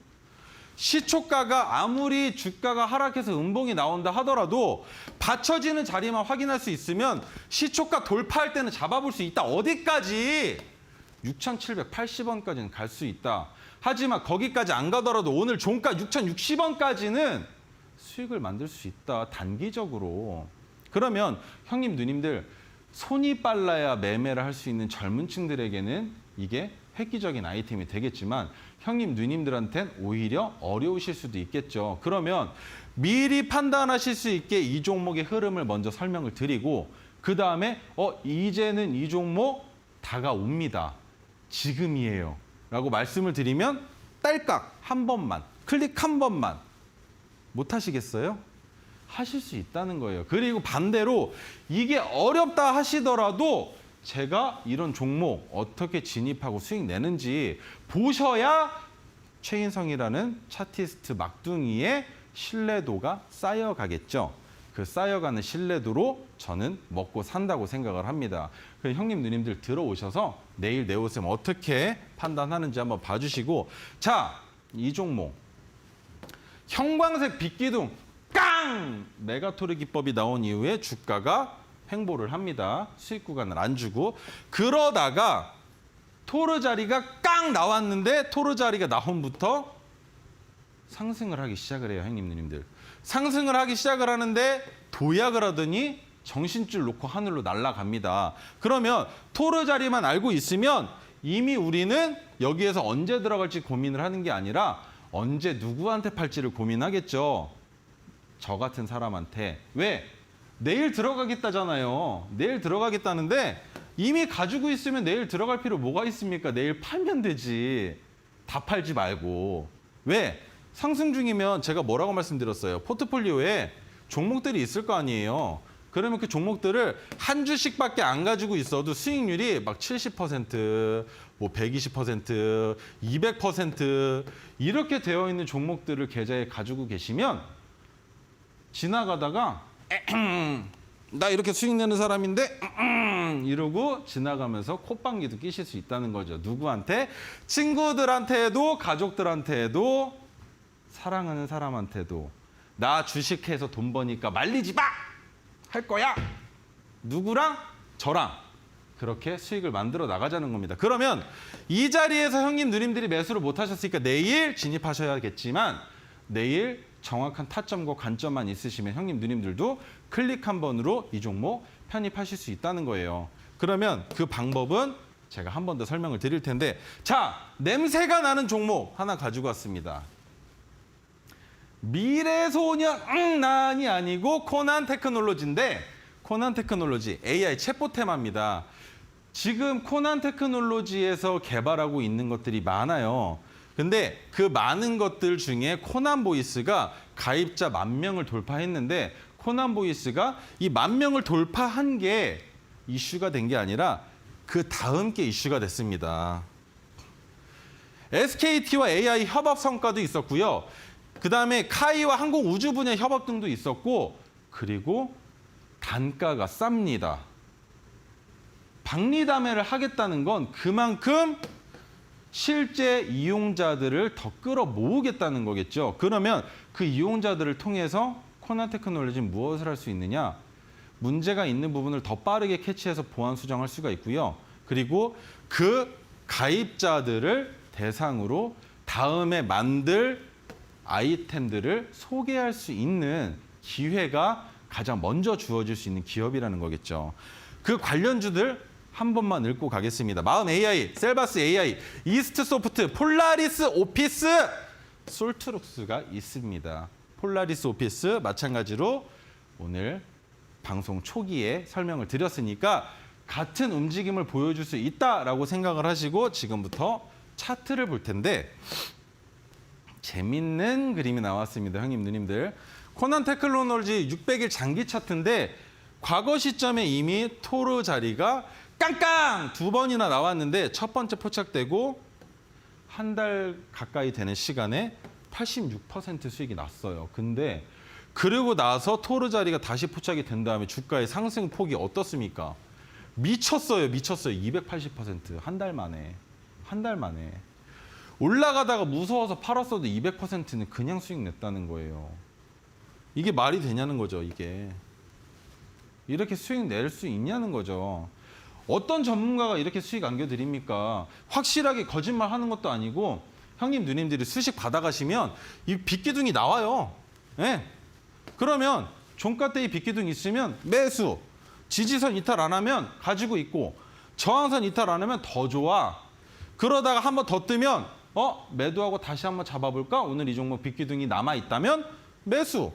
시초가가 아무리 주가가 하락해서 음봉이 나온다 하더라도 받쳐지는 자리만 확인할 수 있으면 시초가 돌파할 때는 잡아볼 수 있다. 어디까지? 6,780원까지는 갈 수 있다. 하지만 거기까지 안 가더라도 오늘 종가 6,060원까지는 수익을 만들 수 있다. 단기적으로. 그러면 형님, 누님들 손이 빨라야 매매를 할 수 있는 젊은 층들에게는 이게 획기적인 아이템이 되겠지만 형님, 누님들한테는 오히려 어려우실 수도 있겠죠. 그러면 미리 판단하실 수 있게 이 종목의 흐름을 먼저 설명을 드리고 그다음에 이제는 이 종목 다가옵니다. 지금이에요. 라고 말씀을 드리면 딸깍 한 번만, 클릭 한 번만 못 하시겠어요? 하실 수 있다는 거예요. 그리고 반대로 이게 어렵다 하시더라도 제가 이런 종목 어떻게 진입하고 수익 내는지 보셔야 최인성이라는 차티스트 막둥이의 신뢰도가 쌓여가겠죠. 그 쌓여가는 신뢰도로 저는 먹고 산다고 생각을 합니다. 그래서 형님, 누님들 들어오셔서 내일 네오셈 어떻게 판단하는지 한번 봐주시고 자, 이 종목 형광색 빛기둥 깡! 메가토르 기법이 나온 이후에 주가가 횡보를 합니다. 수익 구간을 안 주고 그러다가 토르 자리가 깡 나왔는데 토르 자리가 나온부터 상승을 하기 시작을 해요, 형님, 누님들. 상승을 하기 시작을 하는데 도약을 하더니 정신줄 놓고 하늘로 날아갑니다. 그러면 토르 자리만 알고 있으면 이미 우리는 여기에서 언제 들어갈지 고민을 하는 게 아니라 언제 누구한테 팔지를 고민하겠죠. 저 같은 사람한테. 왜? 내일 들어가겠다잖아요. 내일 들어가겠다는데 이미 가지고 있으면 내일 들어갈 필요 뭐가 있습니까? 내일 팔면 되지. 다 팔지 말고. 왜? 상승 중이면 제가 뭐라고 말씀드렸어요? 포트폴리오에 종목들이 있을 거 아니에요. 그러면 그 종목들을 한 주씩밖에 안 가지고 있어도 수익률이 막 70%, 뭐 120%, 200% 이렇게 되어 있는 종목들을 계좌에 가지고 계시면 지나가다가 나 이렇게 수익 내는 사람인데 이러고 지나가면서 콧방귀도 끼실 수 있다는 거죠. 누구한테? 친구들한테도 가족들한테도 사랑하는 사람한테도 나 주식해서 돈 버니까 말리지 마! 할 거야. 누구랑? 저랑. 그렇게 수익을 만들어 나가자는 겁니다. 그러면 이 자리에서 형님, 누님들이 매수를 못 하셨으니까 내일 진입하셔야겠지만 내일 정확한 타점과 관점만 있으시면 형님, 누님들도 클릭 한 번으로 이 종목 편입하실 수 있다는 거예요. 그러면 그 방법은 제가 한 번 더 설명을 드릴 텐데 자, 냄새가 나는 종목 하나 가지고 왔습니다. 미래소년난이 아니고 코난 테크놀로지인데 코난 테크놀로지 AI 챗봇 테마입니다. 지금 코난 테크놀로지에서 개발하고 있는 것들이 많아요. 근데 그 많은 것들 중에 코난 보이스가 가입자 10,000명을 돌파했는데 코난 보이스가 이 10,000명을 돌파한 게 이슈가 된 게 아니라 그 다음 게 이슈가 됐습니다. SKT와 AI 협업 성과도 있었고요. 그다음에 카이와 항공우주 분야 협업 등도 있었고 그리고 단가가 쌉니다. 박리담회를 하겠다는 건 그만큼 실제 이용자들을 더 끌어 모으겠다는 거겠죠. 그러면 그 이용자들을 통해서 코난 테크놀로지는 무엇을 할 수 있느냐? 문제가 있는 부분을 더 빠르게 캐치해서 보안 수정할 수가 있고요. 그리고 그 가입자들을 대상으로 다음에 만들 아이템들을 소개할 수 있는 기회가 가장 먼저 주어질 수 있는 기업이라는 거겠죠. 그 관련주들 한 번만 읽고 가겠습니다. 마음 AI, 셀바스 AI, 이스트 소프트, 폴라리스 오피스, 솔트룩스가 있습니다. 폴라리스 오피스 마찬가지로 오늘 방송 초기에 설명을 드렸으니까 같은 움직임을 보여줄 수 있다라고 생각을 하시고 지금부터 차트를 볼 텐데 재밌는 그림이 나왔습니다. 형님, 누님들. 코난 테크놀로지 600일 장기 차트인데 과거 시점에 이미 토르 자리가 깡깡 2번이나 나왔는데 첫 번째 포착되고 한 달 가까이 되는 시간에 86% 수익이 났어요. 근데 그러고 나서 토르 자리가 다시 포착이 된 다음에 주가의 상승 폭이 어떻습니까? 미쳤어요. 280%. 한 달 만에. 한 달 만에. 올라가다가 무서워서 팔았어도 200%는 그냥 수익 냈다는 거예요. 이게 말이 되냐는 거죠, 이게. 이렇게 수익 낼 수 있냐는 거죠. 어떤 전문가가 이렇게 수익 안겨드립니까? 확실하게 거짓말 하는 것도 아니고 형님, 누님들이 수식 받아가시면 이 빗기둥이 나와요. 예. 그러면 종가 때 이 빗기둥 있으면 매수, 지지선 이탈 안 하면 가지고 있고 저항선 이탈 안 하면 더 좋아. 그러다가 한 번 더 뜨면 매도하고 다시 한번 잡아볼까? 오늘 이 종목 빗기둥이 남아있다면 매수.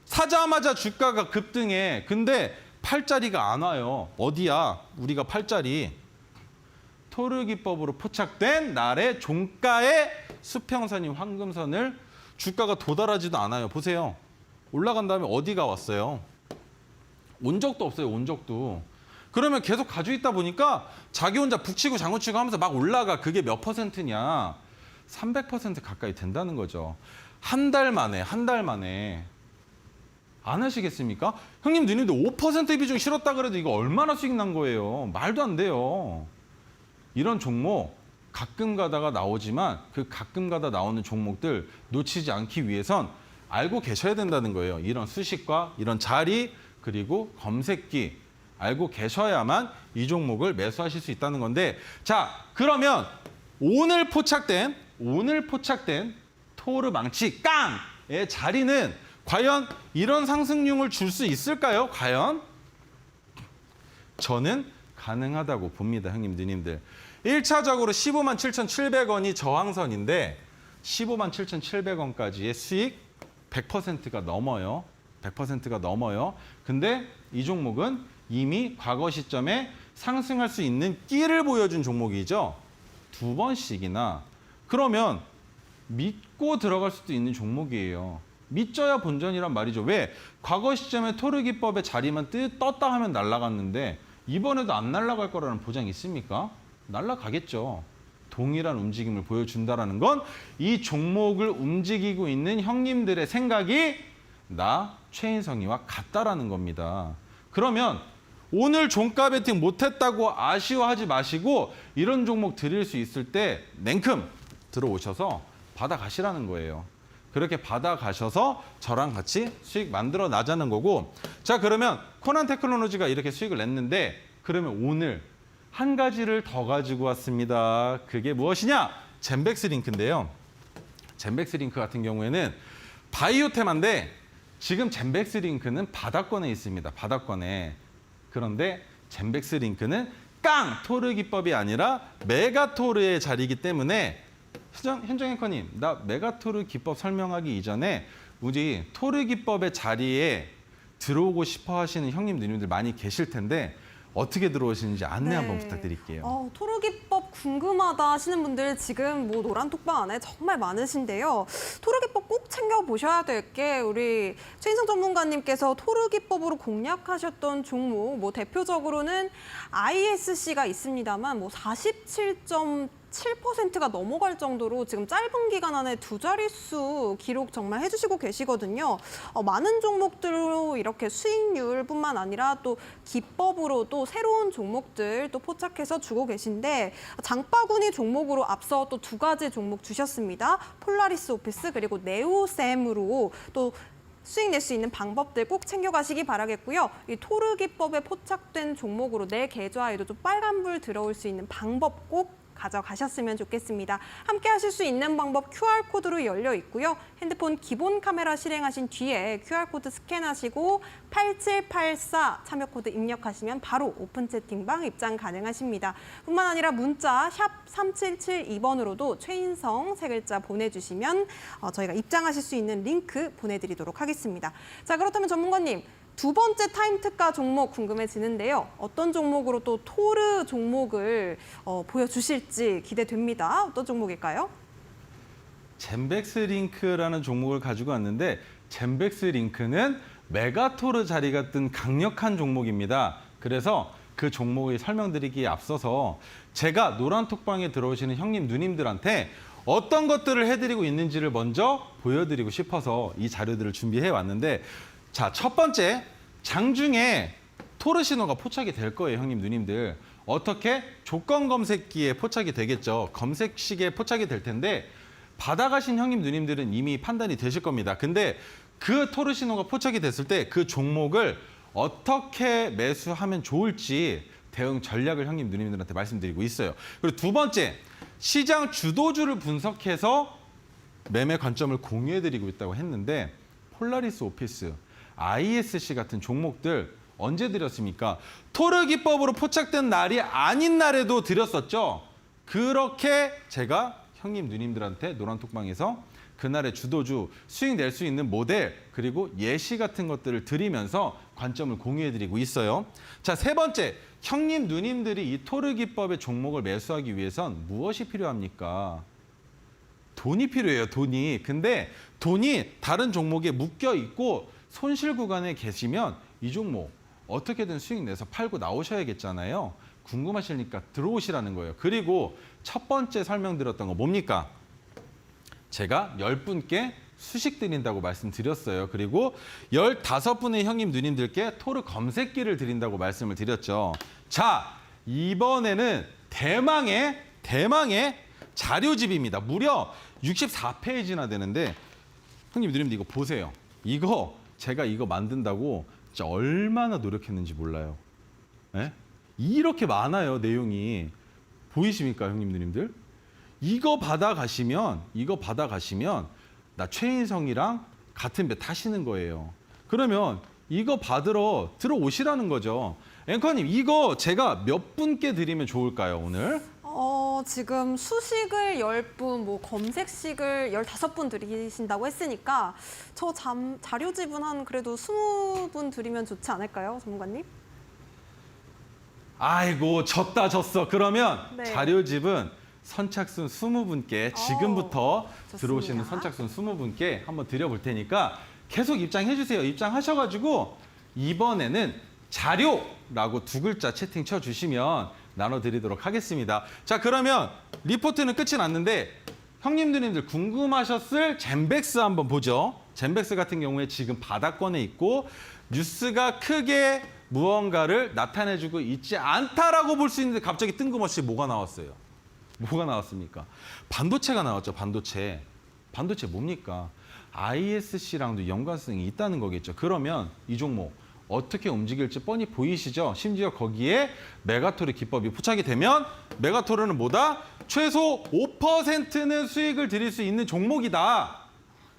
사자마자 주가가 급등해. 근데 팔자리가 안 와요. 어디야? 우리가 팔자리. 토르 기법으로 포착된 날의 종가의 수평선이 황금선을 주가가 도달하지도 않아요. 보세요. 올라간 다음에 어디가 왔어요? 온 적도 없어요. 온 적도. 그러면 계속 가지고 있다 보니까 자기 혼자 북치고 장구치고 하면서 막 올라가. 그게 몇 퍼센트냐? 300% 가까이 된다는 거죠. 한 달 만에, 한 달 만에. 안 하시겠습니까? 형님, 누님들 5% 비중 실었다 그래도 이거 얼마나 수익 난 거예요? 말도 안 돼요. 이런 종목 가끔 가다가 나오지만 그 가끔 가다 나오는 종목들 놓치지 않기 위해선 알고 계셔야 된다는 거예요. 이런 수식과 이런 자리 그리고 검색기 알고 계셔야만 이 종목을 매수하실 수 있다는 건데 자, 그러면 오늘 포착된 토르 망치 깡의 자리는 과연 이런 상승률을 줄 수 있을까요? 과연? 저는 가능하다고 봅니다, 형님, 누님들. 1차적으로 15만 7,700원이 저항선인데 15만 7,700원까지의 수익 100%가 넘어요. 100%가 넘어요. 근데 이 종목은 이미 과거 시점에 상승할 수 있는 끼를 보여준 종목이죠. 2번씩이나. 그러면 믿고 들어갈 수도 있는 종목이에요. 믿져야 본전이란 말이죠. 왜? 과거 시점에 토르 기법의 자리만 떴다 하면 날아갔는데 이번에도 안 날아갈 거라는 보장이 있습니까? 날아가겠죠. 동일한 움직임을 보여준다는 건 이 종목을 움직이고 있는 형님들의 생각이 나 최인성이와 같다라는 겁니다. 그러면 오늘 종가 베팅 못했다고 아쉬워하지 마시고 이런 종목 드릴 수 있을 때 냉큼 들어오셔서 받아가시라는 거예요. 그렇게 받아가셔서 저랑 같이 수익 만들어 나자는 거고 자, 그러면 코난 테크놀로지가 이렇게 수익을 냈는데 그러면 오늘 한 가지를 더 가지고 왔습니다. 그게 무엇이냐? 젠백스 링크인데요. 젠백스 링크 같은 경우에는 바이오 테마인데 지금 젠백스 링크는 바닥권에 있습니다. 바닥권에. 그런데 젠백스 링크는 토르 기법이 아니라 메가토르의 자리이기 때문에 현정 앵커님, 나 메가토르 기법 설명하기 이전에 우리 토르 기법의 자리에 들어오고 싶어 하시는 형님, 누님들 많이 계실 텐데 어떻게 들어오시는지 안내 한번 부탁드릴게요. 토르 기법 궁금하다 하시는 분들 지금 뭐 노란 톡방 안에 정말 많으신데요. 토르 기법 꼭 챙겨보셔야 될 게 우리 최인성 전문가님께서 토르 기법으로 공략하셨던 종목 뭐 대표적으로는 ISC가 있습니다만 뭐 47.7%가 넘어갈 정도로 지금 짧은 기간 안에 두 자릿수 기록 정말 해주시고 계시거든요. 많은 종목들로 이렇게 수익률뿐만 아니라 또 기법으로 또 새로운 종목들 또 포착해서 주고 계신데 장바구니 종목으로 앞서 또 두 가지 종목 주셨습니다. 폴라리스 오피스 그리고 네오셈으로 또 수익 낼 수 있는 방법들 꼭 챙겨가시기 바라겠고요. 이 토르 기법에 포착된 종목으로 내 계좌에도 좀 빨간불 들어올 수 있는 방법 꼭 가져가셨으면 좋겠습니다. 함께 하실 수 있는 방법 QR코드로 열려 있고요. 핸드폰 기본 카메라 실행하신 뒤에 QR코드 스캔하시고 8784 참여코드 입력하시면 바로 오픈 채팅방 입장 가능하십니다. 뿐만 아니라 문자 샵 3772번으로도 최인성 세 글자 보내주시면 저희가 입장하실 수 있는 링크 보내드리도록 하겠습니다. 자, 그렇다면 전문가님, 두 번째 타임 특가 종목 궁금해지는데요. 어떤 종목으로 또 토르 종목을 보여주실지 기대됩니다. 어떤 종목일까요? 젠백스 링크라는 종목을 가지고 왔는데 젠백스 링크는 메가토르 자리가 뜬 강력한 종목입니다. 그래서 그 종목을 설명드리기에 앞서서 제가 노란톡방에 들어오시는 형님, 누님들한테 어떤 것들을 해드리고 있는지를 먼저 보여드리고 싶어서 이 자료들을 준비해 왔는데 자, 첫 번째, 장중에 토르 신호가 포착이 될 거예요, 형님, 누님들. 어떻게? 조건 검색기에 포착이 되겠죠. 검색식에 포착이 될 텐데 받아가신 형님, 누님들은 이미 판단이 되실 겁니다. 근데 그 토르 신호가 포착이 됐을 때 그 종목을 어떻게 매수하면 좋을지 대응 전략을 형님, 누님들한테 말씀드리고 있어요. 그리고 두 번째, 시장 주도주를 분석해서 매매 관점을 공유해드리고 있다고 했는데 폴라리스 오피스, ISC 같은 종목들 언제 드렸습니까? 토르 기법으로 포착된 날이 아닌 날에도 드렸었죠. 그렇게 제가 형님, 누님들한테 노란톡방에서 그날의 주도주, 수익 낼 수 있는 모델, 그리고 예시 같은 것들을 드리면서 관점을 공유해드리고 있어요. 자, 세 번째, 형님, 누님들이 이 토르 기법의 종목을 매수하기 위해선 무엇이 필요합니까? 돈이 필요해요, 돈이. 근데 돈이 다른 종목에 묶여 있고 손실 구간에 계시면 이 종목 어떻게든 수익 내서 팔고 나오셔야겠잖아요. 궁금하시니까 들어오시라는 거예요. 그리고 첫 번째 설명드렸던 거 뭡니까? 제가 10분께 수식 드린다고 말씀드렸어요. 그리고 15분의 형님, 누님들께 토르 검색기를 드린다고 말씀을 드렸죠. 자, 이번에는 대망의 자료집입니다. 무려 64페이지나 되는데 형님, 누님들 이거 보세요. 제가 이거 만든다고 진짜 얼마나 노력했는지 몰라요. 네? 이렇게 많아요, 내용이. 보이십니까, 형님, 누님들? 이거 받아가시면 나 최인성이랑 같은 배 타시는 거예요. 그러면 이거 받으러 들어오시라는 거죠. 앵커님, 이거 제가 몇 분께 드리면 좋을까요, 오늘? 지금 수식을 10분, 뭐 검색식을 15분 드리신다고 했으니까 저 자료집은 한 그래도 20분 드리면 좋지 않을까요, 전문가님? 아이고, 졌어. 그러면 네. 자료집은 선착순 20분께 지금부터 좋습니다. 들어오시는 선착순 20분께 한번 드려볼 테니까 계속 입장해 주세요. 입장하셔가지고 이번에는 자료라고 두 글자 채팅 쳐주시면 나눠드리도록 하겠습니다. 자, 그러면 리포트는 끝이 났는데 형님, 누님들 궁금하셨을 젠백스 한번 보죠. 젠백스 같은 경우에 지금 바닥권에 있고 뉴스가 크게 무언가를 나타내주고 있지 않다라고 볼 수 있는데 갑자기 뜬금없이 뭐가 나왔어요? 뭐가 나왔습니까? 반도체가 나왔죠, 반도체. 반도체 뭡니까? ISC랑도 연관성이 있다는 거겠죠. 그러면 이 종목 어떻게 움직일지 뻔히 보이시죠? 심지어 거기에 메가토르 기법이 포착이 되면 메가토르는 뭐다? 최소 5%는 수익을 드릴 수 있는 종목이다.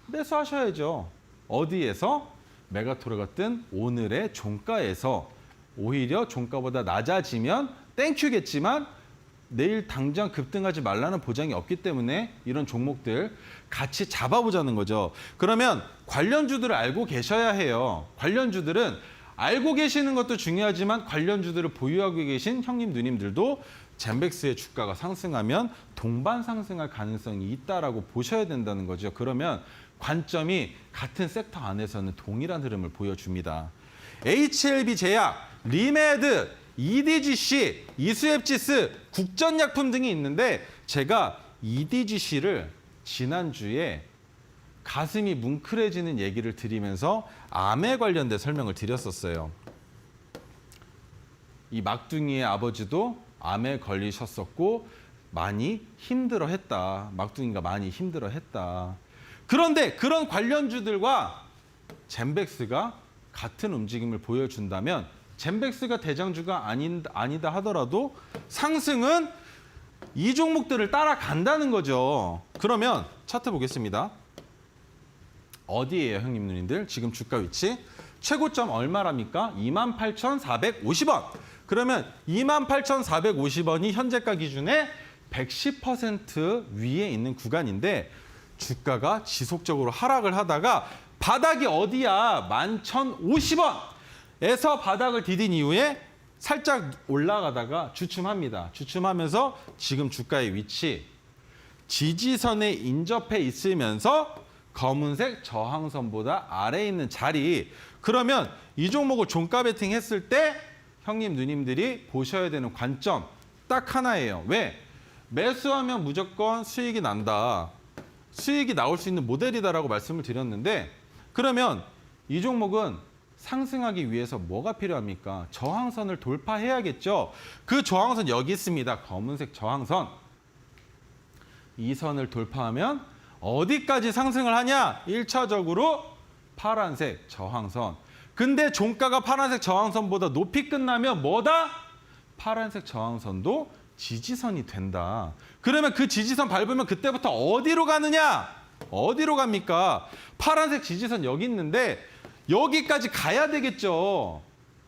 매수하셔야죠. 어디에서? 메가토르가 뜬 오늘의 종가에서. 오히려 종가보다 낮아지면 땡큐겠지만 내일 당장 급등하지 말라는 보장이 없기 때문에 이런 종목들 같이 잡아보자는 거죠. 그러면 관련주들을 알고 계셔야 해요. 관련주들은 알고 계시는 것도 중요하지만 관련주들을 보유하고 계신 형님, 누님들도 젠백스의 주가가 상승하면 동반 상승할 가능성이 있다라고 보셔야 된다는 거죠. 그러면 관점이 같은 섹터 안에서는 동일한 흐름을 보여줍니다. HLB 제약, 리메드, EDGC, 이수앱지스, 국전약품 등이 있는데 제가 EDGC를 지난주에 가슴이 뭉클해지는 얘기를 드리면서 암에 관련된 설명을 드렸었어요. 이 막둥이의 아버지도 암에 걸리셨었고 많이 힘들어했다. 막둥이가 많이 힘들어했다. 그런데 그런 관련주들과 젠백스가 같은 움직임을 보여준다면 젠백스가 대장주가 아니다 하더라도 상승은 이 종목들을 따라간다는 거죠. 그러면 차트 보겠습니다. 어디예요, 형님, 누님들? 지금 주가 위치. 최고점 얼마랍니까? 28,450원. 그러면 28,450원이 현재가 기준에 110% 위에 있는 구간인데 주가가 지속적으로 하락을 하다가 바닥이 어디야? 11,050원. 에서 바닥을 디딘 이후에 살짝 올라가다가 주춤합니다. 주춤하면서 지금 주가의 위치 지지선에 인접해 있으면서 검은색 저항선보다 아래에 있는 자리. 그러면 이 종목을 종가 베팅 했을 때 형님 누님들이 보셔야 되는 관점 딱 하나예요. 왜? 매수하면 무조건 수익이 난다. 수익이 나올 수 있는 모델이다라고 말씀을 드렸는데 그러면 이 종목은 상승하기 위해서 뭐가 필요합니까? 저항선을 돌파해야겠죠. 그 저항선 여기 있습니다. 검은색 저항선. 이 선을 돌파하면 어디까지 상승을 하냐? 1차적으로 파란색 저항선. 근데 종가가 파란색 저항선보다 높이 끝나면 뭐다? 파란색 저항선도 지지선이 된다. 그러면 그 지지선 밟으면 그때부터 어디로 가느냐? 어디로 갑니까? 파란색 지지선 여기 있는데 여기까지 가야 되겠죠.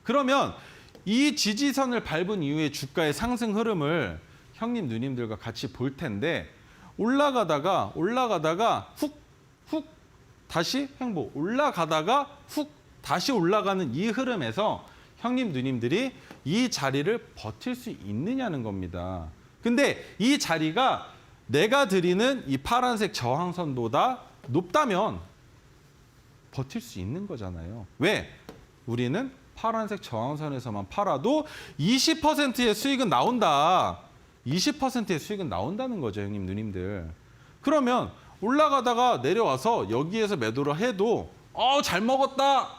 그러면 이 지지선을 밟은 이후에 주가의 상승 흐름을 형님 누님들과 같이 볼 텐데 올라가다가 훅 다시 횡보 올라가다가 훅 다시 올라가는 이 흐름에서 형님 누님들이 이 자리를 버틸 수 있느냐는 겁니다. 근데 이 자리가 내가 드리는 이 파란색 저항선보다 높다면 버틸 수 있는 거잖아요. 왜? 우리는 파란색 저항선에서만 팔아도 20%의 수익은 나온다. 20%의 수익은 나온다는 거죠, 형님 누님들. 그러면 올라가다가 내려와서 여기에서 매도를 해도 잘 먹었다.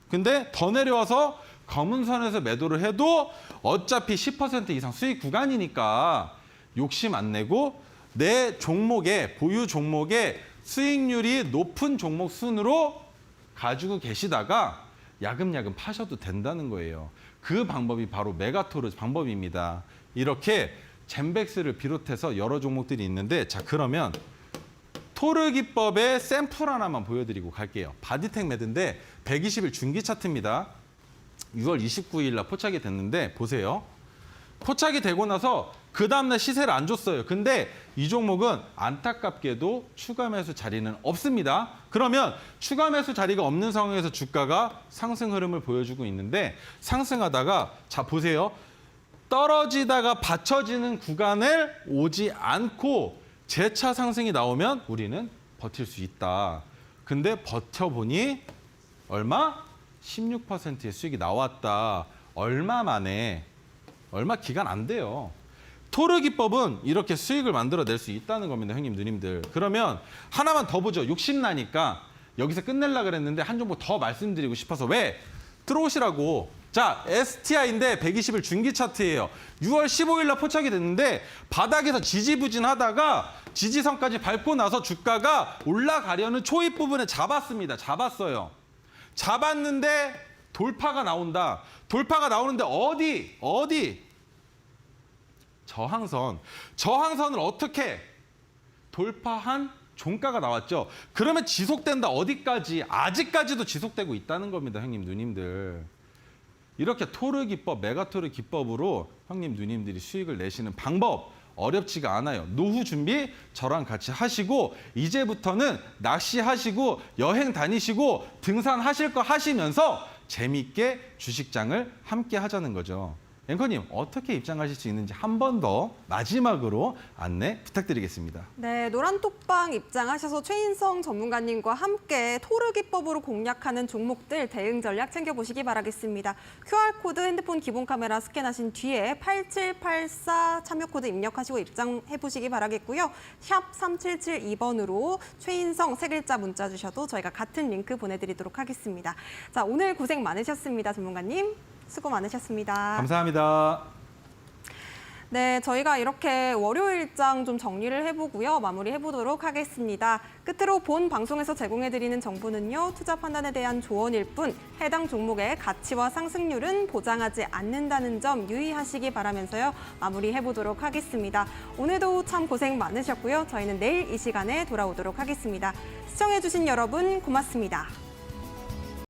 근데 더 내려와서 검은 선에서 매도를 해도 어차피 10% 이상 수익 구간이니까 욕심 안 내고 내 종목에 보유 종목에 수익률이 높은 종목 순으로 가지고 계시다가 야금야금 파셔도 된다는 거예요. 그 방법이 바로 메가토르 방법입니다. 이렇게 젠백스를 비롯해서 여러 종목들이 있는데 자 그러면 토르 기법의 샘플 하나만 보여드리고 갈게요. 바디텍 매드인데 120일 중기 차트입니다. 6월 29일 날 포착이 됐는데 보세요. 포착이 되고 나서 그 다음날 시세를 안 줬어요. 근데 이 종목은 안타깝게도 추가 매수 자리는 없습니다. 그러면 추가 매수 자리가 없는 상황에서 주가가 상승 흐름을 보여주고 있는데 상승하다가 자 보세요. 떨어지다가 받쳐지는 구간을 오지 않고 재차 상승이 나오면 우리는 버틸 수 있다. 근데 버텨보니 얼마? 16%의 수익이 나왔다. 얼마 만에? 얼마 기간 안 돼요. 토르 기법은 이렇게 수익을 만들어낼 수 있다는 겁니다, 형님, 누님들. 그러면 하나만 더 보죠. 욕심나니까 여기서 끝내려고 그랬는데 한 종목 더 말씀드리고 싶어서 왜? 들어오시라고. 자, STI인데 120일 중기 차트예요. 6월 15일 날 포착이 됐는데 바닥에서 지지부진하다가 지지선까지 밟고 나서 주가가 올라가려는 초입 부분에 잡았습니다. 잡았어요. 잡았는데 돌파가 나온다. 돌파가 나오는데 어디? 저항선. 저항선을 어떻게 돌파한 종가가 나왔죠. 그러면 지속된다. 어디까지? 아직까지도 지속되고 있다는 겁니다, 형님, 누님들. 이렇게 토르 기법, 메가토르 기법으로 형님, 누님들이 수익을 내시는 방법 어렵지가 않아요. 노후 준비 저랑 같이 하시고 이제부터는 낚시하시고 여행 다니시고 등산하실 거 하시면서 재미있게 주식장을 함께 하자는 거죠. 앵커님, 어떻게 입장하실 수 있는지 한 번 더 마지막으로 안내 부탁드리겠습니다. 네, 노란톡방 입장하셔서 최인성 전문가님과 함께 토르 기법으로 공략하는 종목들 대응 전략 챙겨보시기 바라겠습니다. QR코드 핸드폰 기본 카메라 스캔하신 뒤에 8784 참여코드 입력하시고 입장해보시기 바라겠고요. 샵 3772번으로 최인성 세 글자 문자 주셔도 저희가 같은 링크 보내드리도록 하겠습니다. 자, 오늘 고생 많으셨습니다, 전문가님. 수고 많으셨습니다. 감사합니다. 네, 저희가 이렇게 월요일장 좀 정리를 해보고요. 마무리해보도록 하겠습니다. 끝으로 본 방송에서 제공해드리는 정보는요. 투자 판단에 대한 조언일 뿐 해당 종목의 가치와 상승률은 보장하지 않는다는 점 유의하시기 바라면서요. 마무리해보도록 하겠습니다. 오늘도 참 고생 많으셨고요. 저희는 내일 이 시간에 돌아오도록 하겠습니다. 시청해주신 여러분 고맙습니다.